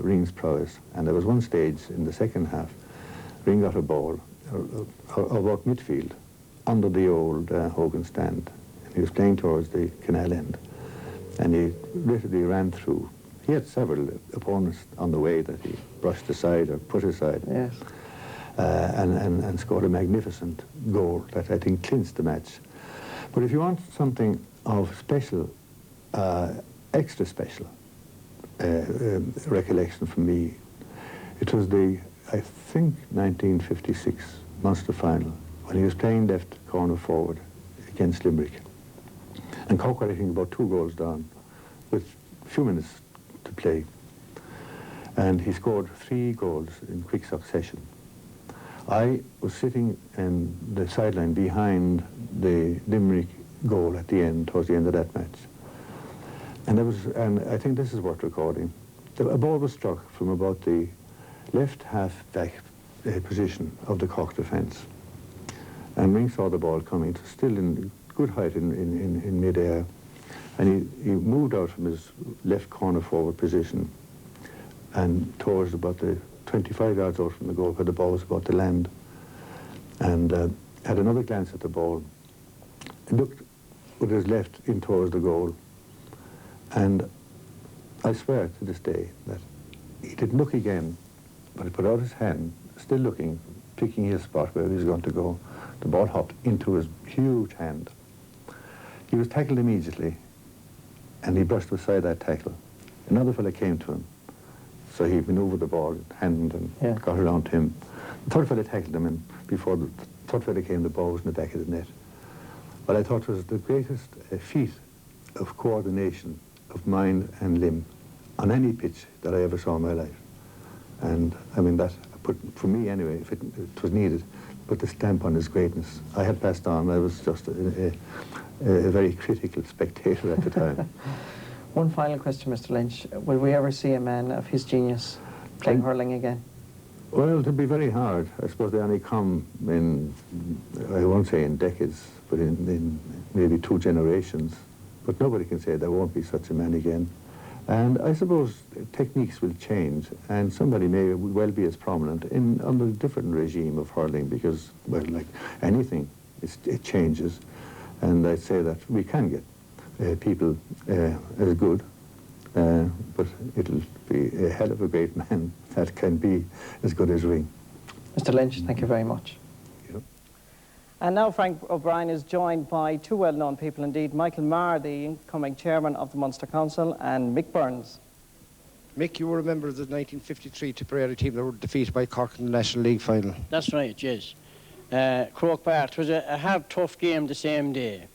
Ring's prowess. And there was one stage in the second half, Ring got a ball about midfield, under the old Hogan stand. And he was playing towards the canal end. And he literally ran through. He had several opponents on the way that he brushed aside or put aside. Yes. And scored a magnificent goal that I think clinched the match. But if you want something of special, extra special recollection from me, it was the, I think, 1956 Munster final, when he was playing left corner forward against Limerick. And Cork were, I think, about 2 goals down with a few minutes to play. And he scored 3 goals in quick succession. I was sitting in the sideline behind the Limerick goal at the end, towards the end of that match. And I think this is worth recording. A ball was struck from about the left half-back position of the Cork defence. And Ring saw the ball coming, still in good height in mid-air. And he moved out from his left corner forward position and towards about the 25 yards out from the goal where the ball was about to land, and had another glance at the ball, and looked with his left in towards the goal. And I swear to this day that he didn't look again, but he put out his hand, still looking, picking his spot where he was going to go. The ball hopped into his huge hand. He was tackled immediately, and he brushed aside that tackle. Another fellow came to him, so he maneuvered the ball, handed and got around to him. The third fellow tackled him, and before the third fellow came, the ball was in the back of the net. What I thought was the greatest feat of coordination of mind and limb on any pitch that I ever saw in my life. And I mean, that put, for me anyway, if it was needed, put the stamp on his greatness. I had passed on. I was just a very critical spectator at the time. One final question, Mr. Lynch. Will we ever see a man of his genius playing hurling again? Well, it'll be very hard. I suppose they only come in, I won't say in decades, but in maybe 2 generations. But nobody can say there won't be such a man again. And I suppose techniques will change, and somebody may well be as prominent under a different regime of hurling, because, well, like anything, it changes. And I'd say that we can get people as good, but it'll be a hell of a great man that can be as good as Ring. Mr. Lynch, thank you very much. Yep. And now Frank O'Brien is joined by 2 well-known people indeed, Michael Marr, the incoming chairman of the Munster Council, and Mick Burns. Mick, you were a member of the 1953 Tipperary team that were defeated by Cork in the National League final. That's right, yes. Croke Park, it was a hard, tough game the same day.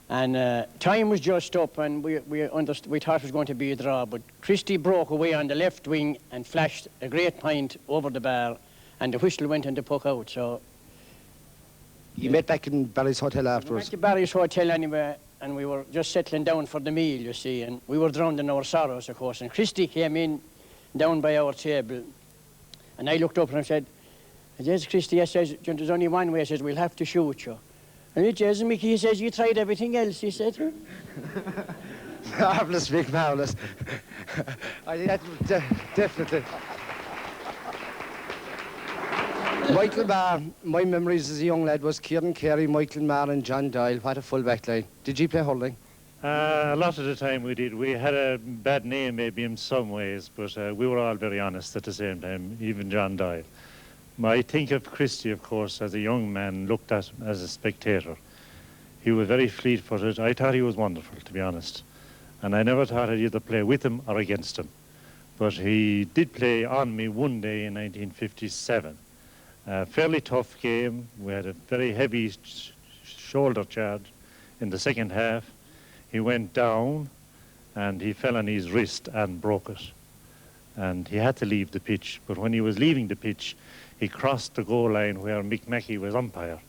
And time was just up, and we thought it was going to be a draw, but Christy broke away on the left wing and flashed a great point over the bar, and the whistle went and the puck out. So you met back in Barry's Hotel afterwards? We met at Barry's Hotel anyway, and we were just settling down for the meal, you see, and we were drowned in our sorrows, of course. And Christy came in down by our table, and I looked up and I said, "Yes, Christy," I says, "there's only one way," I says, "we'll have to shoot you." And he says, Mickey, he says, "You tried everything else," he said. Marvellous, Mick, marvellous. Definitely. Michael Marr, my memories as a young lad was Kieran Carey, Michael Marr and John Doyle. What a full back line. Did you play hurling? A lot of the time we did. We had a bad name maybe in some ways, but we were all very honest at the same time, even John Doyle. I think of Christy, of course, as a young man looked at as a spectator. He was very fleet-footed. I thought he was wonderful, to be honest. And I never thought I'd either play with him or against him. But he did play on me one day in 1957. A fairly tough game. We had a very heavy shoulder charge in the second half. He went down and he fell on his wrist and broke it. And he had to leave the pitch. But when he was leaving the pitch, he crossed the goal line where Mick Mackey was umpire.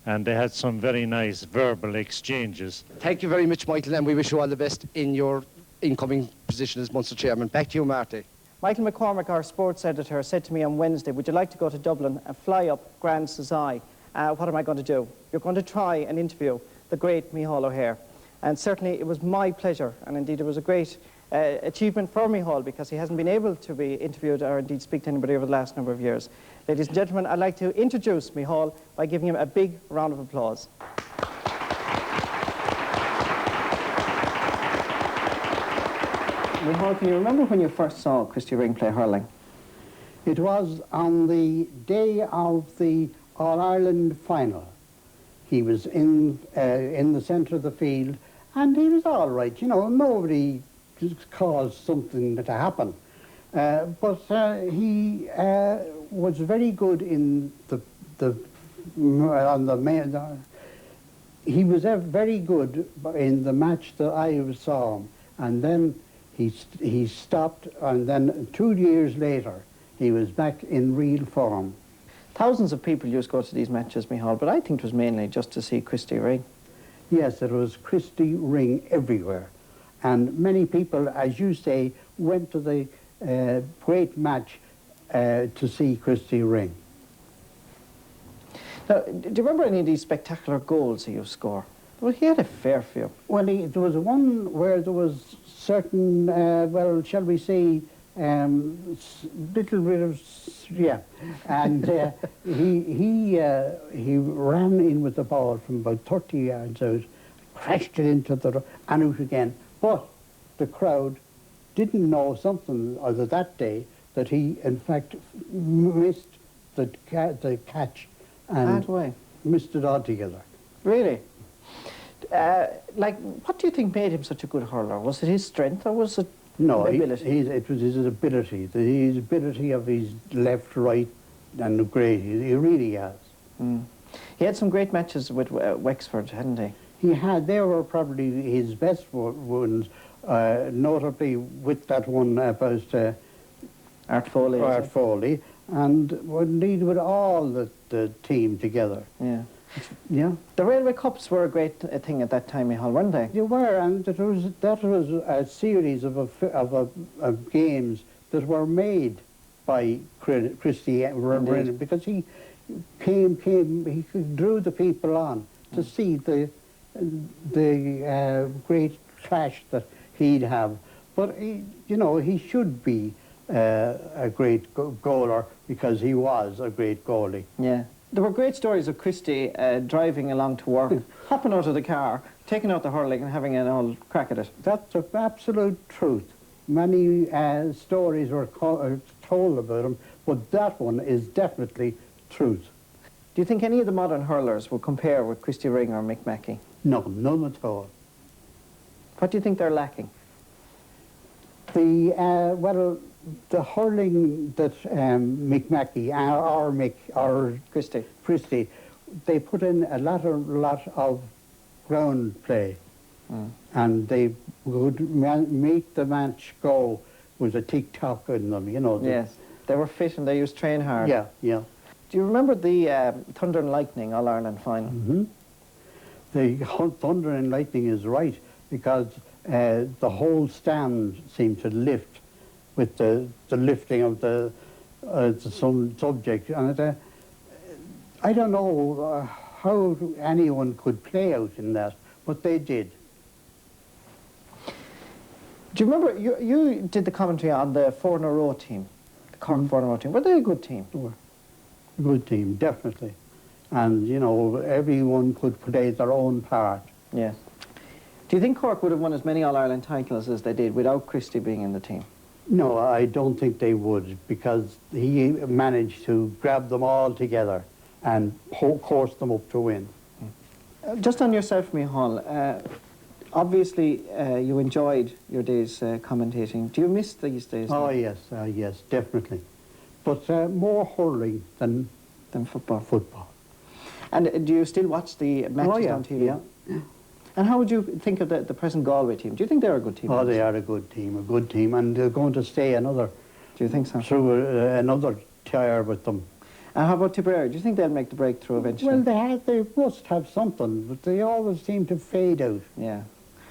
And they had some very nice verbal exchanges. Thank you very much, Michael, and we wish you all the best in your incoming position as Munster chairman. Back to you, Marty. Michael McCormick, our sports editor, said to me on Wednesday, "Would you like to go to Dublin and fly up Grand Sazai? What am I going to do?" "You're going to try and interview the great Micheál O'Hare." And certainly it was my pleasure, and indeed it was a great achievement for Micheál because he hasn't been able to be interviewed or indeed speak to anybody over the last number of years. Ladies and gentlemen, I'd like to introduce Micheál by giving him a big round of applause. Micheál, can you remember when you first saw Christy Ring play hurling? It was on the day of the All-Ireland final. He was in the centre of the field, and he was all right. You know, nobody caused something to happen. But he was very good in he was very good in the match that I saw him, and then he stopped, and then 2 years later he was back in real form. Thousands of people used to go to these matches, Micheál, but I think it was mainly just to see Christy Ring. Yes, it was Christy Ring everywhere. And many people, as you say, went to the great match to see Christy Ring. Now, do you remember any of these spectacular goals he used to score? Well, he had a fair few. Well, there was one where there was certain, well, shall we say, little bit of, yeah, and he ran in with the ball from about 30 yards out, crashed it into and out again. But the crowd didn't know something other that day that he in fact missed the catch and missed it altogether. Really? Like, what do you think made him such a good hurler? Was it his strength or was it? No, it was his ability. His ability of his left, right, and great. He really has. Mm. He had some great matches with Wexford, hadn't he? He had. They were probably his best ones, notably with that one about Art Foley. Art Foley, and indeed with all the team together. Yeah. Yeah. The Railway Cups were a great thing at that time, Micheál, weren't they? They were, and that was a series of games that were made by Christy Ring, because he drew the people on to see the great clash that he'd have. But he should be a great goaler because he was a great goalie. Yeah. There were great stories of Christy driving along to work, hopping out of the car, taking out the hurling and having an old crack at it. That's the absolute truth. Many stories were told about him, but that one is definitely truth. Do you think any of the modern hurlers will compare with Christy Ring or Mick Mackey? No, none at all. What do you think they're lacking? The hurling that Mick Mackey or Christy, they put in a lot of ground play, and they would make the match go with a tick-tock in them, you know. Yes, they were fit and they used to train hard. Yeah, yeah. Do you remember the Thunder and Lightning All-Ireland final? Mm-hmm. The Thunder and Lightning is right, because the whole stand seemed to lift with the lifting of some subject, and I don't know how anyone could play out in that, but they did. Do you remember, you did the commentary on the 4-in-a-row team, the Cork 4-in-a-row team. Were they a good team? They were a good team, definitely. And, you know, everyone could play their own part. Yes. Do you think Cork would have won as many All-Ireland titles as they did without Christy being in the team? No, I don't think they would, because he managed to grab them all together and course them up to win. Just on yourself, Micheál, obviously you enjoyed your days commentating. Do you miss these days? Oh, yes, yes, definitely. But more hurling than football. And do you still watch the matches on TV? Yeah. And how would you think of the present Galway team? Do you think they're a good team? Oh, they are a good team, and they're going to stay another. Do you think so? Through another tier with them. And how about Tipperary? Do you think they'll make the breakthrough eventually? Well, they must have something, but they always seem to fade out. Yeah.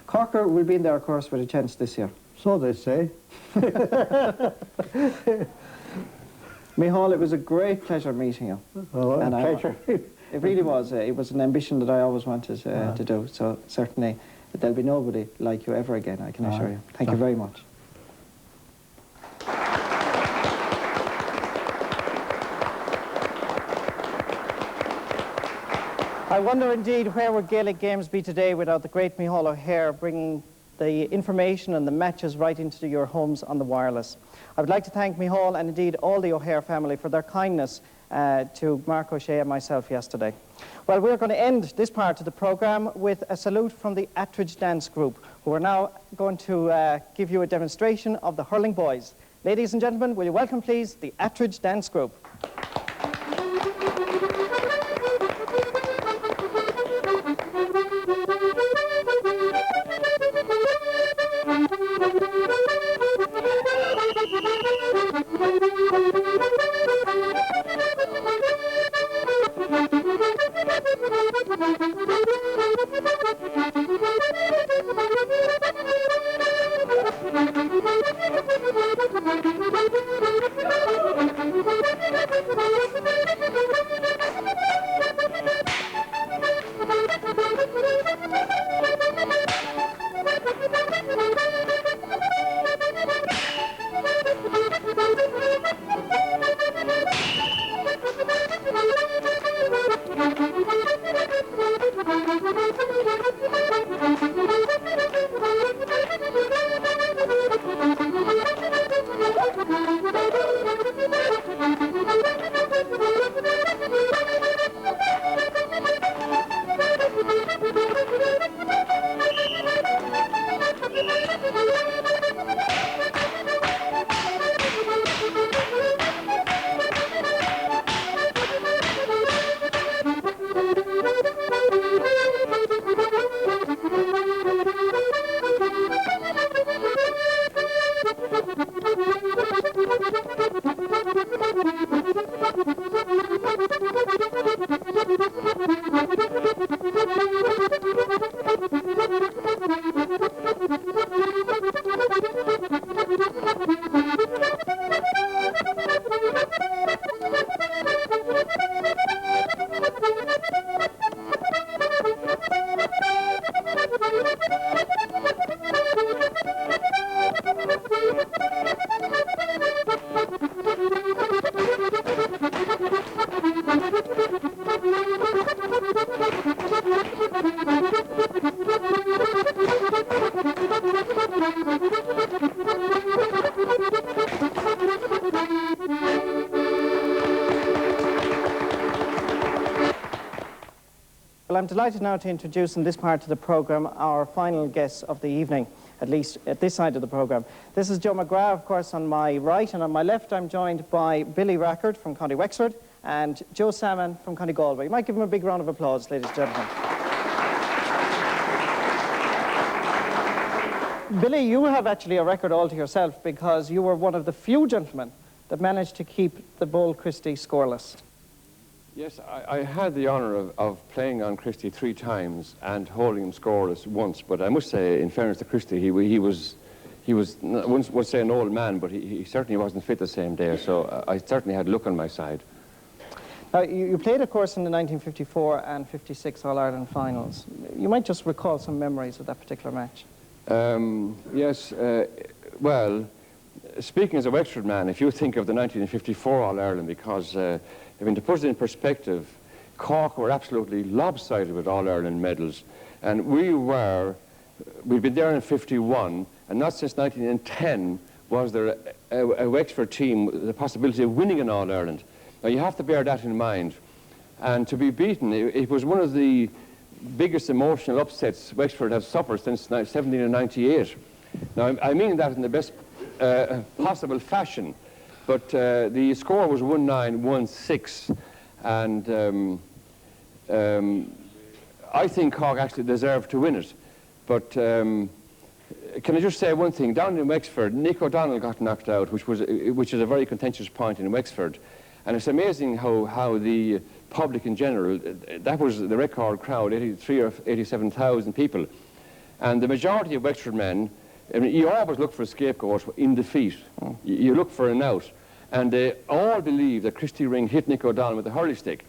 Corker will be in there, of course, with a chance this year. So they say. Micheál, it was a great pleasure meeting you. Oh, a pleasure. It really was. It was an ambition that I always wanted to do. So certainly there'll be nobody like you ever again, I can assure you. Thank you very much. I wonder indeed where would Gaelic games be today without the great Micheál O'Hare bringing the information and the matches right into your homes on the wireless. I would like to thank Micheál and indeed all the O'Hare family for their kindness to Mark O'Shea and myself yesterday. Well, we're going to end this part of the programme with a salute from the Attridge Dance Group, who are now going to give you a demonstration of the hurling boys. Ladies and gentlemen, will you welcome please the Attridge Dance Group. Well, I'm delighted now to introduce in this part of the programme our final guest of the evening, at least at this side of the programme. This is Joe McGrath, of course, on my right, and on my left I'm joined by Billy Rackard from County Wexford and Joe Salmon from County Galway. You might give him a big round of applause, ladies and gentlemen. Billy, you have actually a record all to yourself because you were one of the few gentlemen that managed to keep the Bull Christy scoreless. Yes, I had the honour of playing on Christy 3 times and holding him scoreless once, but I must say, in fairness to Christy, he was once would say an old man, but he certainly wasn't fit the same day, so I certainly had luck on my side. Now, you played, of course, in the 1954 and 56 All-Ireland finals. You might just recall some memories of that particular match. Yes, well, speaking as a Wexford man, if you think of the 1954 All-Ireland, because I mean, to put it in perspective, Cork were absolutely lopsided with All-Ireland medals. And we'd been there in 51, and not since 1910 was there a Wexford team with the possibility of winning an All-Ireland. Now, you have to bear that in mind. And to be beaten, it was one of the biggest emotional upsets Wexford have suffered since 1798. Now, I mean that in the best possible fashion. But the score was 1-9-1-6, and I think Cork actually deserved to win it. But can I just say one thing? Down in Wexford, Nick O'Donnell got knocked out, which is a very contentious point in Wexford. And it's amazing how the public in general, that was the record crowd, 83 or 87,000 people. And the majority of Wexford men, I mean, you always look for a scapegoat in defeat. You look for an out. And they all believe that Christy Ring hit Nick O'Donnell with a hurley stick.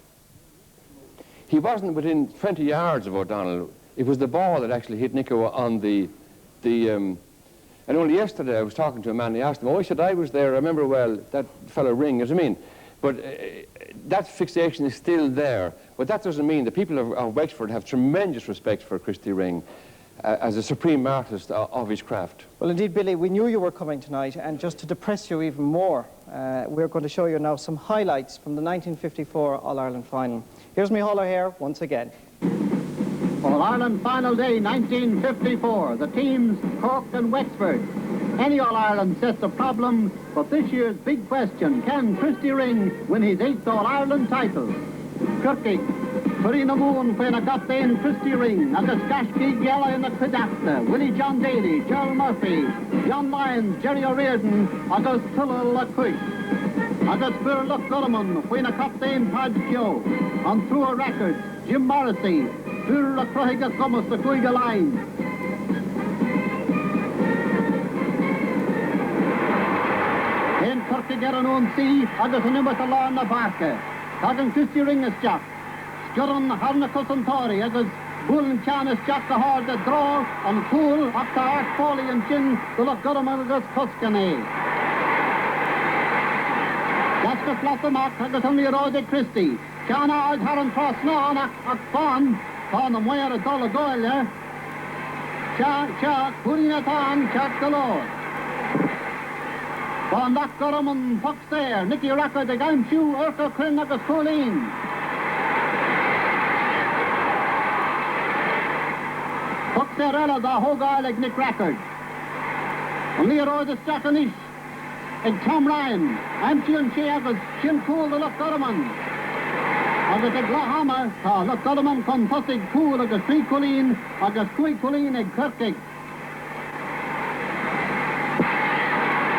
He wasn't within 20 yards of O'Donnell. It was the ball that actually hit Nico on and only yesterday I was talking to a man, he asked him, oh, he said, I was there, I remember well, that fellow Ring, as I mean. But that fixation is still there. But that doesn't mean the people of Wexford have tremendous respect for Christy Ring as a supreme artist of his craft. Well, indeed, Billy, we knew you were coming tonight, and just to depress you even more, we're going to show you now some highlights from the 1954 All-Ireland final. Here's Micheál O'Hare once again. All-Ireland Final Day 1954, the teams Cork and Wexford. Any All-Ireland sets a problem, but this year's big question, can Christy Ring win his 8th All-Ireland title? Kirky, Farina Moon when a got in Christy Ring, and the Skashki Gala in the Quidacta, Willie John Daly, Gerald Murphy, John Lyons, Jerry O'Riordan, Agus Tullal Laquish, Agus Burlock Gulliman, when a captain Padge Joe, on through a record, Jim Morrissey, Burla Crohiga Thomas, the Guiga Line. Then Kirky get an own sea, Agus a number to law in the barca. Tagan Christy Ring is Jack. Skurran Harnacus and Tori, Agus Bull Chan is Jack the hard the draw, and cool up to Art Foley and Chin, the look Gurman Agus Tuscany. That's the Flatamak, Agus only a Rode Christy. Chan Ard Haran Cross now, and Fan, Fan the Moyer a Dollar Goyle. Cha, putting it on, Jack the Lord. Van Lock Gurman, Fox there, Nicky Racker, the Gamshu, Urkel Crin, Agus Colleen. Foxerella, the Hogalig Nick Rackard. Leroy the Stratonish. And Tom Ryan. Amchi and Shea Agus, Shin Cool, the Loch Gurman. Agus the Glahama, Loch Gurman, Confusig Cool, Agus Free Colleen, Agus Cui Colleen, and Kirkig.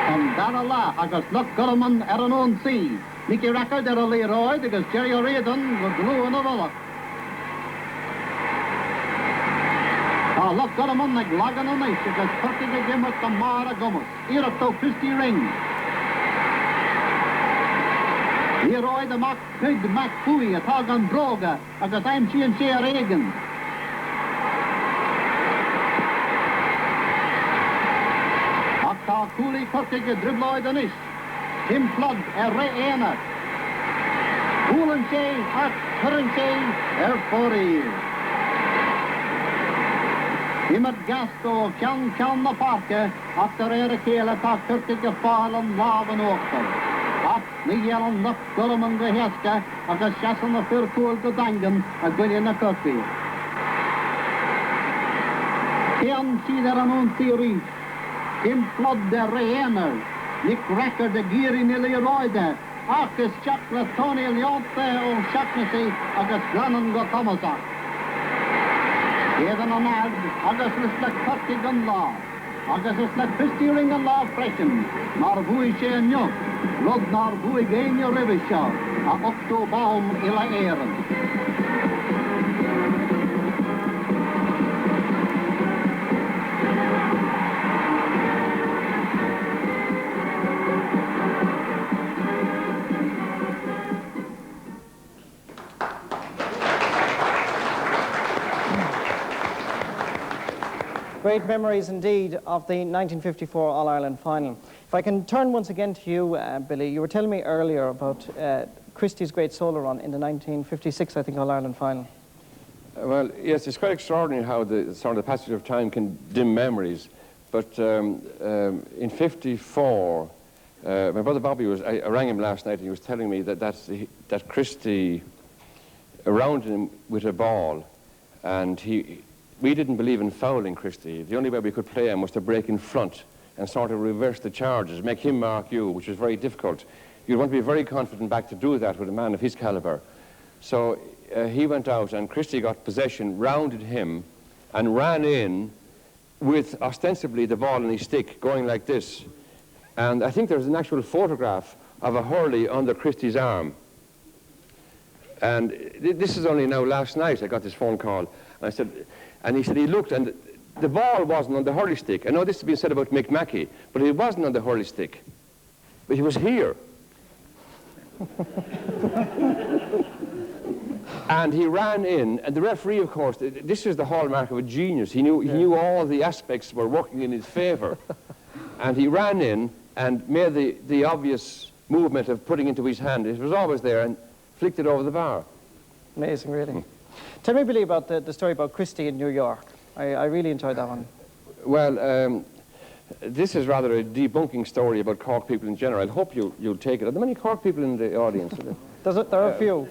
And Darala, Agus Loch Gurman, Aranon Sea. Nicky Rackard, there Leroy, Agus Jerry O'Riordan, was Glue and Overlock. Look, got him on the Glagan on ice, because Kirky again with the Mara Gummus. Here up to Christy Ring. Leroy the Mac Pig, Mac Fui, a tog on Broga, because I'm she and Shea Reagan. Octa Cooley Kirky, a dribbloid on ice. Tim Flood, a Ray Ainer. Cool and Shea, Hart, Curran Shea, 4 years. Himmet Gasto, Kjan the Parke, after Kele, Kirkig a Fall and Laven Åker. Up the yellow Nuck Gulliman the Heska, of the Shasson the Furcool the Dangan, a William the Kirky. Kjan see there on theory. Tim Flood the Rehener, Nick Racker the Geary Nilly Roide, Arcus Chocolate, Tony Leonte, or Shacknessy, Agus Glannon the Thomasak. Even on ad, Agus is like Kirky gun law. Agus is like Christy Ring and law freshen. Nor vui she and young. Lod nor vui gain your rivisha. A octo baum illa ehren. Great memories indeed of the 1954 All-Ireland final. If I can turn once again to you, Billy, you were telling me earlier about Christy's great solo run in the 1956, I think, All-Ireland final. Well, yes, it's quite extraordinary how the sort of the passage of time can dim memories. But in '54, my brother Bobby I rang him last night and he was telling me that Christy rounded him with a ball, and we didn't believe in fouling Christy. The only way we could play him was to break in front and sort of reverse the charges, make him mark you, which was very difficult. You'd want to be very confident back to do that with a man of his caliber. So he went out and Christy got possession, rounded him, and ran in with ostensibly the ball in his stick, going like this. And I think there's an actual photograph of a hurley under Christy's arm. And this is only now last night I got this phone call. And he said he looked and the ball wasn't on the hurley stick. I know this has been said about Mick Mackey, but it wasn't on the hurley stick. But he was here. And he ran in, and the referee, of course, this is the hallmark of a genius. He knew all the aspects were working in his favor. And he ran in and made the obvious movement of putting into his hand. It was always there and flicked it over the bar. Amazing, really. Tell me, Billy, about the story about Christy in New York. I really enjoyed that one. Well, this is rather a debunking story about Cork people in general. I hope you'll take it. Are there many Cork people in the audience? There are a few.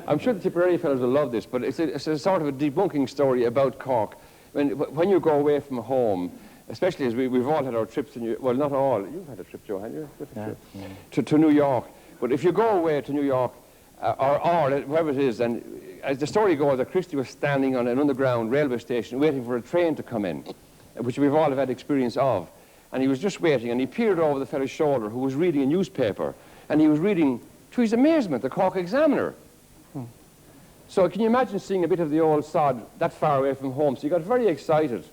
I'm sure the Tipperary fellows will love this, but it's a sort of a debunking story about Cork. When you go away from home, especially as we've all had our trips, well, not all. You've had a trip, Joe, haven't you? Yeah. To New York. But if you go away to New York, or wherever it is, and as the story goes, that Christy was standing on an underground railway station waiting for a train to come in, which we've all had experience of. And he was just waiting, and he peered over the fellow's shoulder who was reading a newspaper, and he was reading, to his amazement, the Cork Examiner. So can you imagine seeing a bit of the old sod that far away from home? So he got very excited.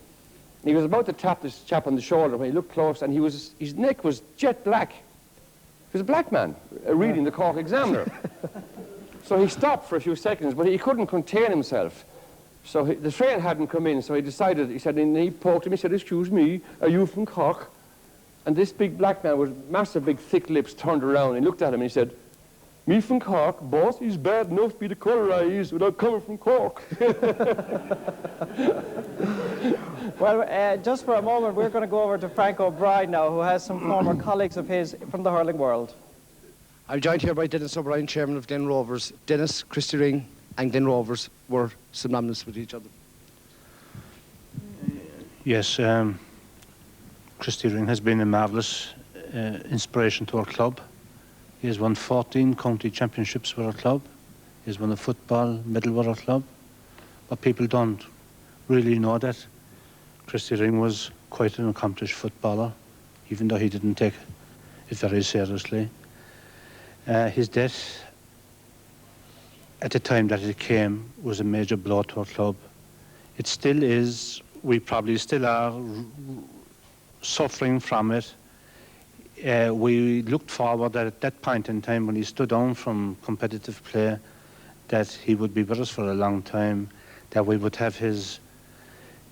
And he was about to tap this chap on the shoulder when he looked close, and his neck was jet black. He was a black man reading the Cork Examiner. So he stopped for a few seconds, but he couldn't contain himself. So the train hadn't come in, so he decided, and he poked him, he said, "Excuse me, are you from Cork?" And this big black man with massive big thick lips turned around and looked at him and he said, "Me from Cork, boss, he's bad enough to be the colour I is without coming from Cork." Well, just for a moment, we're going to go over to Frank O'Brien now, who has some former colleagues of his from the hurling world. I'm joined here by Dennis O'Brien, chairman of Glen Rovers. Dennis, Christy Ring and Glen Rovers were synonymous with each other. Yes, Christy Ring has been a marvellous inspiration to our club. He has won 14 county championships with our club. He has won a football medal with our club. But people don't really know that Christy Ring was quite an accomplished footballer, even though he didn't take it very seriously. His death, at the time that it came, was a major blow to our club. It still is. We probably still are suffering from it. We looked forward that at that point in time, when he stood down from competitive play, that he would be with us for a long time, that we would have his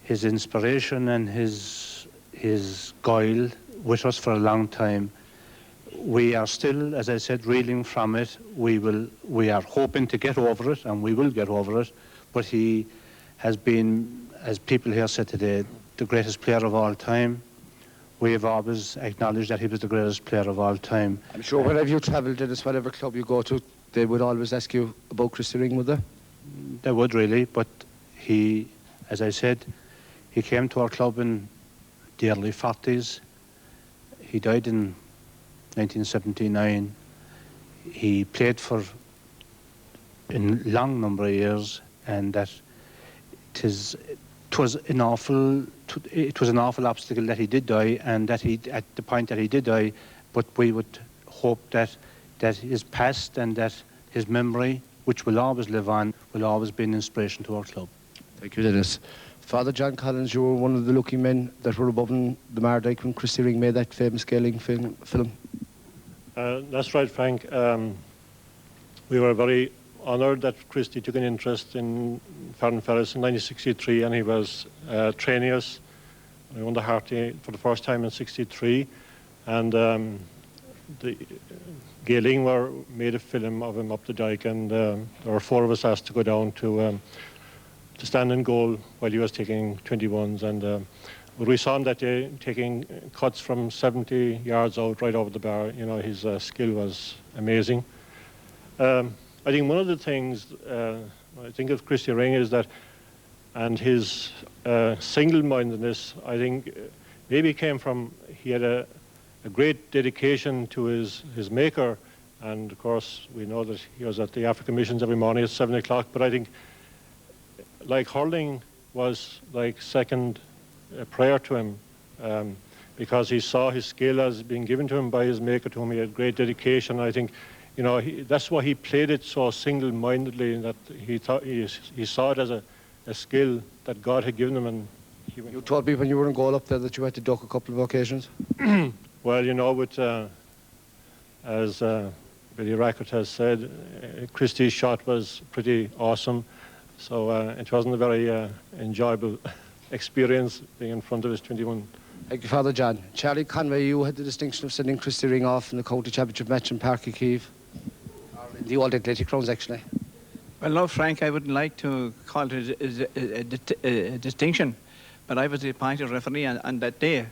inspiration and his guile with us for a long time. We are still, as I said, reeling from it. We are hoping to get over it, and we will get over it. But he has been, as people here said today, the greatest player of all time. We have always acknowledged that he was the greatest player of all time. I'm sure wherever you travel, Dennis, whatever club you go to, they would always ask you about Christy Ring, would they? They would, really, but he, as I said, he came to our club in the early 40s. He died in 1979. He played for a long number of years, and that it was an awful obstacle that he did die, and that he, at the point that he did die, but we would hope that his past and that his memory, which will always live on, will always be an inspiration to our club. Thank you, Dennis. Father John Collins, you were one of the lucky men that were above the Mardyke when Christy Ring made that famous Gaelic film. That's right, Frank. We were very honoured that Christy took an interest in Farren Ferris in 1963, and he was training us. We won the Harty for the first time in '63, and the Gaeling made a film of him up the dike, and there were 4 of us asked to go down to stand in goal while he was taking 21s, and we saw him that day taking cuts from 70 yards out right over the bar. You know, his skill was amazing. I think one of the things I think of Christy Ring is that, and his single-mindedness, I think maybe came from, he had a great dedication to his maker, and of course we know that he was at the African missions every morning at 7 o'clock, but I think like hurling was like second prayer to him, because he saw his skill as being given to him by his maker, to whom he had great dedication. I think, you know, that's why he played it so single-mindedly, that he thought he saw it as a skill that God had given him. And you told me when you were in goal up there that you had to duck a couple of occasions. Well, you know, with as Billy Rackett has said, Christy's shot was pretty awesome, so it wasn't a very enjoyable experience being in front of his 21 Thank you, Father John. Charlie Conway, you had the distinction of sending Christy Ring off in the county championship match in Páirc Uí Chaoimh. The old athletic grounds, actually. Well, no, Frank, I wouldn't like to call it a distinction, but I was the appointed referee on that day,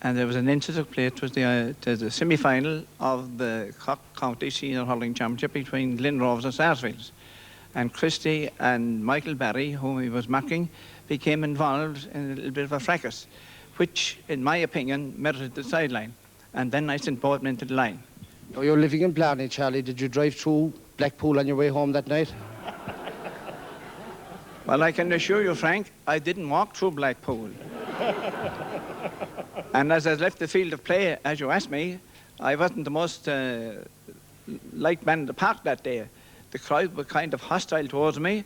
and there was an incident took place. It was the semi-final of the Cork County Senior Hurling Championship between Glen Rovers and Sarsfields. And Christy and Michael Barry, whom he was marking, became involved in a little bit of a fracas, which, in my opinion, merited the sideline. And then I sent both of them into the line. Oh, you're living in Blarney, Charlie. Did you drive through Blackpool on your way home that night? Well, I can assure you, Frank, I didn't walk through Blackpool. And as I left the field of play, as you asked me, I wasn't the most liked man in the park that day. The crowd were kind of hostile towards me,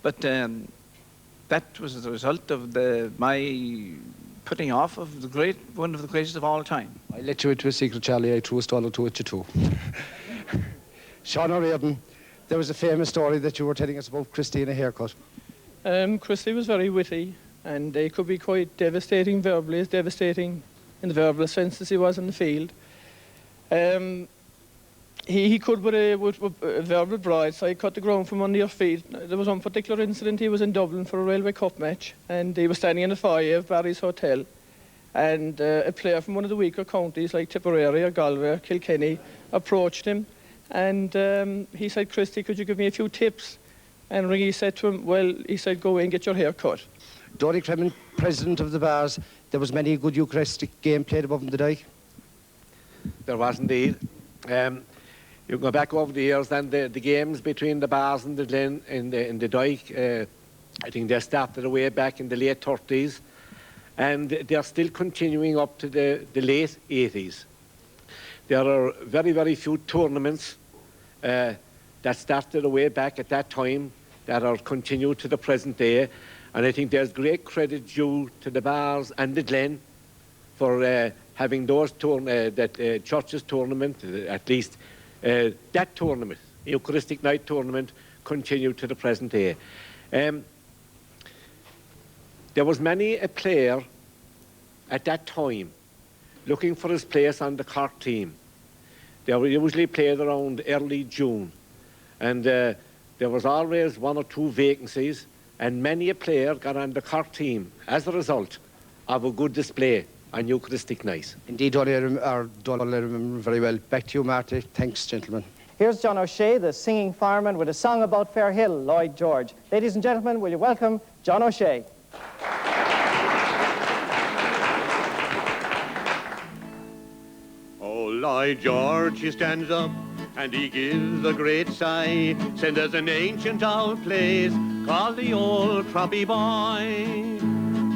but that was the result of my putting off of one of the greatest of all time. I let you into a secret, Charlie. I threw a stall or two at you too. Sean O'Riordan, there was a famous story that you were telling us about Christy and a haircut. Christy was very witty, and he could be quite devastating verbally, as devastating in the verbal sense as he was in the field. He could with a verbal broadside cut the ground from under your feet. There was one particular incident. He was in Dublin for a Railway Cup match, and he was standing in the foyer of Barry's Hotel, and a player from one of the weaker counties like Tipperary or Galway or Kilkenny approached him, and he said, "Christy, could you give me a few tips?" And Ringy said to him, "Well," he said, "go away and get your hair cut." Dory Cremin, president of the Bars, there was many good Eucharistic game played above in the dike. There was indeed. You go back over the years, and the games between the Bars and the Glen in the dike, I think they started way back in the late 30s, and they're still continuing up to the late 80s. There are very, very few tournaments that started way back at that time that are continued to the present day, and I think there's great credit due to the Bars and the Glen for having those churches tournament, at least that tournament, Eucharistic night tournament, continued to the present day. There was many a player at that time looking for his place on the Cork team. They were usually played around early June, and there was always one or two vacancies, and many a player got on the Cork team as a result of a good display on Eucharistic night. Indeed, Donny, I remember very well. Back to you, Marty. Thanks, gentlemen. Here's John O'Shea, the singing fireman, with a song about Fair Hill, Lloyd George. Ladies and gentlemen, will you welcome John O'Shea? Oh, Lloyd George, he stands up and he gives a great sigh, said there's an ancient old place called the Old Crappie Boy,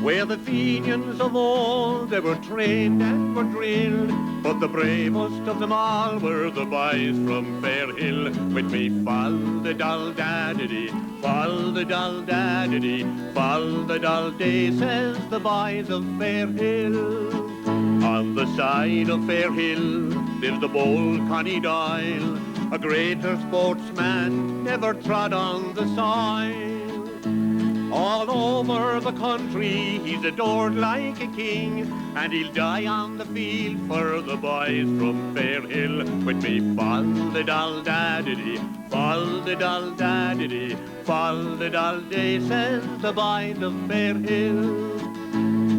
where the Fenians of old, they were trained and were drilled, but the bravest of them all were the boys from Fair Hill. With me, fall the dull daddy, fall the dull daddy, fall the dull day, says the boys of Fair Hill. On the side of Fair Hill lives the bold Connie Doyle, a greater sportsman never trod on the soil. All over the country he's adored like a king, and he'll die on the field for the boys from Fair Hill. With me, fall the dull daddy, fall the dull daddy, fall the dull day, says the boys of Fair Hill.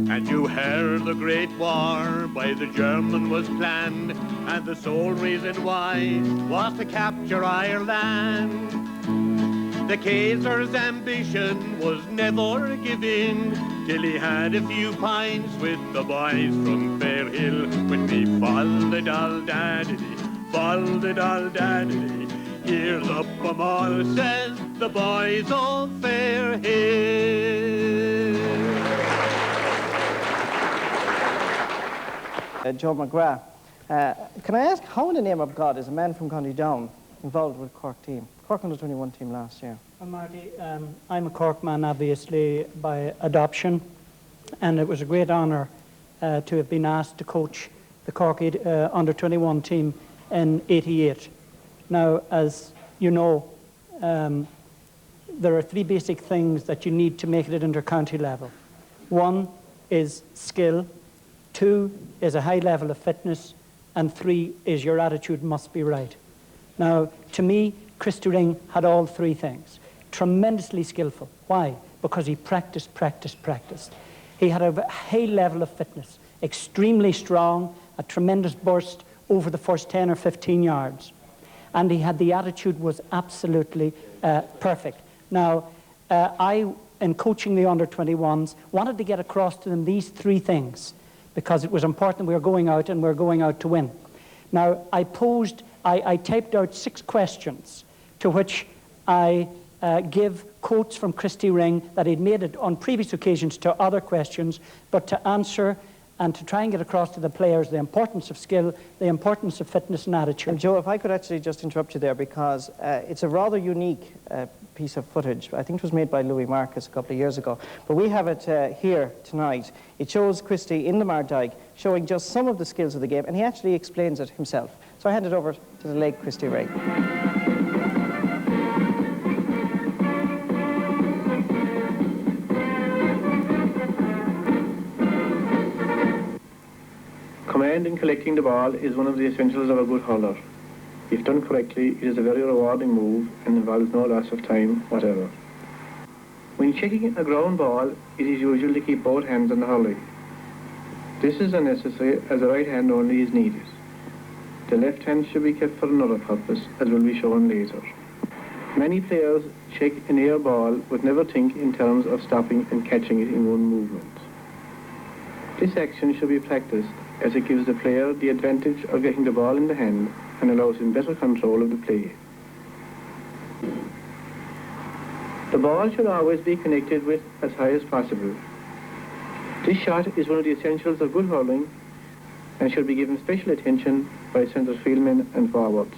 And you heard the great war by the German was planned, and the sole reason why was to capture Ireland. The Kaiser's ambition was never given till he had a few pints with the boys from Fair Hill. With me, fall the dull daddy, fall the dull daddy, here's up 'em all, says the boys of Fair Hill. Joe McGrath, can I ask, how in the name of God is a man from County Down involved with Cork team? Cork under 21 team last year. Well, Marty, I'm a Cork man, obviously, by adoption, and it was a great honour to have been asked to coach the Cork under 21 team in '88. Now, as you know, there are three basic things that you need to make it at inter-county level. One is skill, 2 is a high level of fitness, and 3 is your attitude must be right. Now, to me, Christy Ring had all 3 things. Tremendously skillful. Why? Because he practiced. He had a high level of fitness, extremely strong, a tremendous burst over the first 10 or 15 yards. And he had the attitude was absolutely perfect. Now, I, in coaching the under-21s, wanted to get across to them these 3 things because it was important we were going out and we were going out to win. Now, I typed out 6 questions to which I give quotes from Christy Ring that he'd made it on previous occasions to other questions, but to answer and to try and get across to the players the importance of skill, the importance of fitness and attitude. And Joe, if I could actually just interrupt you there, because it's a rather unique piece of footage. I think it was made by Louis Marcus a couple of years ago, but we have it here tonight. It shows Christy in the Mardyke showing just some of the skills of the game, and he actually explains it himself. So I hand it over to the late Christy Ring. Command in collecting the ball is one of the essentials of a good hurler. If done correctly, it is a very rewarding move and involves no loss of time whatever. When checking a ground ball, it is usual to keep both hands on the hurley. This is unnecessary as the right hand only is needed. The left hand should be kept for another purpose, as will be shown later. Many players check an air ball but never think in terms of stopping and catching it in one movement. This action should be practiced as it gives the player the advantage of getting the ball in the hand and allows him better control of the play. The ball should always be connected with as high as possible. This shot is one of the essentials of good hurling and should be given special attention by centre fieldmen and forwards.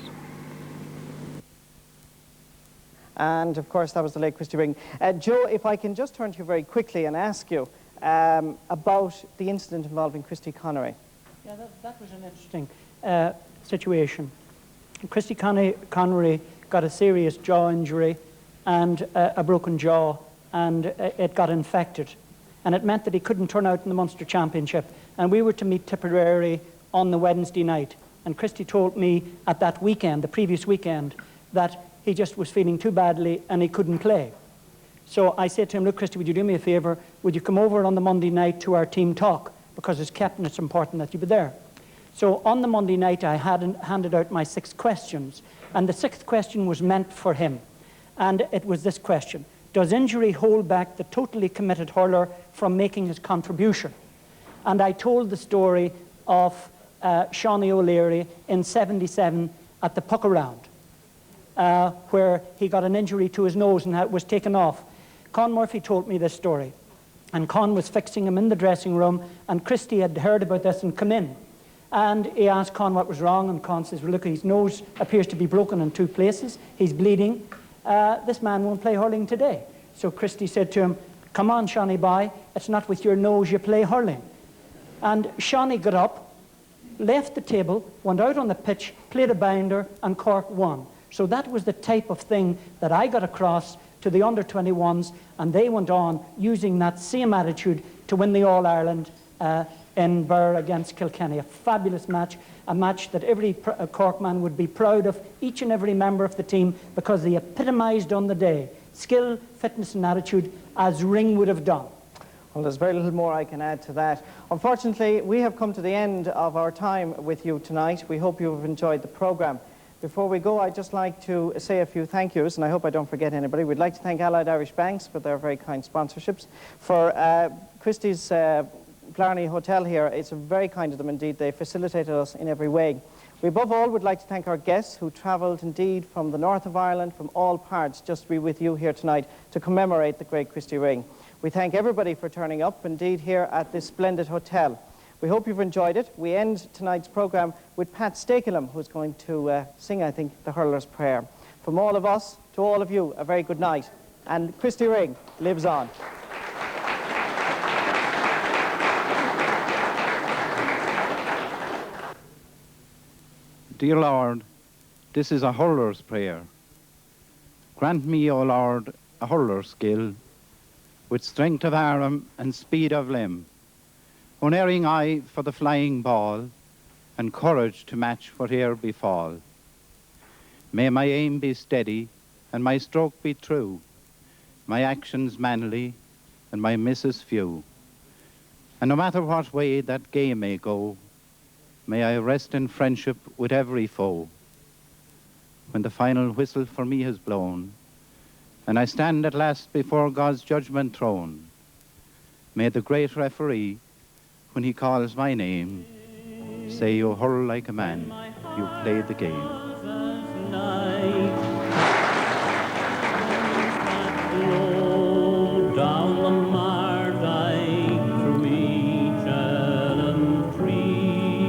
And of course, that was the late Christy Ring. Joe, if I can just turn to you very quickly and ask you about the incident involving Christy Connery. Yeah, that was an interesting situation. Christy Connery got a serious jaw injury and a broken jaw, and it got infected. And it meant that he couldn't turn out in the Munster Championship. And we were to meet Tipperary on the Wednesday night. And Christy told me at that weekend, the previous weekend, that he just was feeling too badly and he couldn't play. So I said to him, look, Christy, would you do me a favour? Would you come over on the Monday night to our team talk? Because as captain, it's important that you be there. So on the Monday night, I handed out my 6 questions. And the 6th question was meant for him. And it was this question. Does injury hold back the totally committed hurler from making his contribution? And I told the story of Shawnee O'Leary in '77 at the Puck Around, where he got an injury to his nose and was taken off. Con Murphy told me this story. And Con was fixing him in the dressing room, and Christy had heard about this and come in. And he asked Con what was wrong, and Con says, well, look, his nose appears to be broken in 2 places. He's bleeding. This man won't play hurling today. So Christy said to him, come on, Shawnee boy, it's not with your nose you play hurling. And Shawnee got up, left the table, went out on the pitch, played a binder, and Cork won. So that was the type of thing that I got across to the under-21s, and they went on using that same attitude to win the All-Ireland in Birr against Kilkenny. A fabulous match, a match that every Cork man would be proud of, each and every member of the team, because they epitomised on the day skill, fitness and attitude as Ring would have done. Well, there's very little more I can add to that. Unfortunately, we have come to the end of our time with you tonight. We hope you have enjoyed the programme. Before we go, I'd just like to say a few thank yous, and I hope I don't forget anybody. We'd like to thank Allied Irish Banks for their very kind sponsorships. For Christie's Blarney Hotel here, it's very kind of them indeed. They facilitated us in every way. We above all would like to thank our guests who travelled indeed from the north of Ireland, from all parts, just to be with you here tonight to commemorate the great Christy Ring. We thank everybody for turning up indeed here at this splendid hotel. We hope you've enjoyed it. We end tonight's programme with Pat Stakelum, who's going to sing, I think, the Hurler's Prayer. From all of us to all of you, a very good night. And Christy Ring lives on. Dear Lord, this is a hurler's prayer. Grant me, O Lord, a hurler's skill, with strength of arm and speed of limb, unerring eye for the flying ball, and courage to match whate'er befall. May my aim be steady, and my stroke be true, my actions manly, and my misses few. And no matter what way that game may go, may I rest in friendship with every foe. When the final whistle for me has blown, and I stand at last before God's judgment throne, may the great referee, when he calls my name, say, you hurl like a man, you played the game. Down the Mardyke through each elm tree,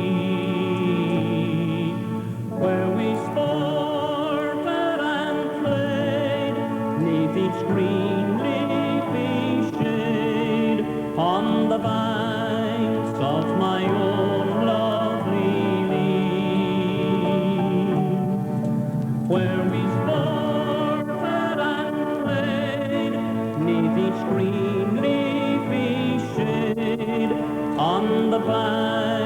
where we sported and played, 'neath each green leafy shade, on the banks of my own lovely lea, where we sported and played, 'neath each green leafy shade, on the bank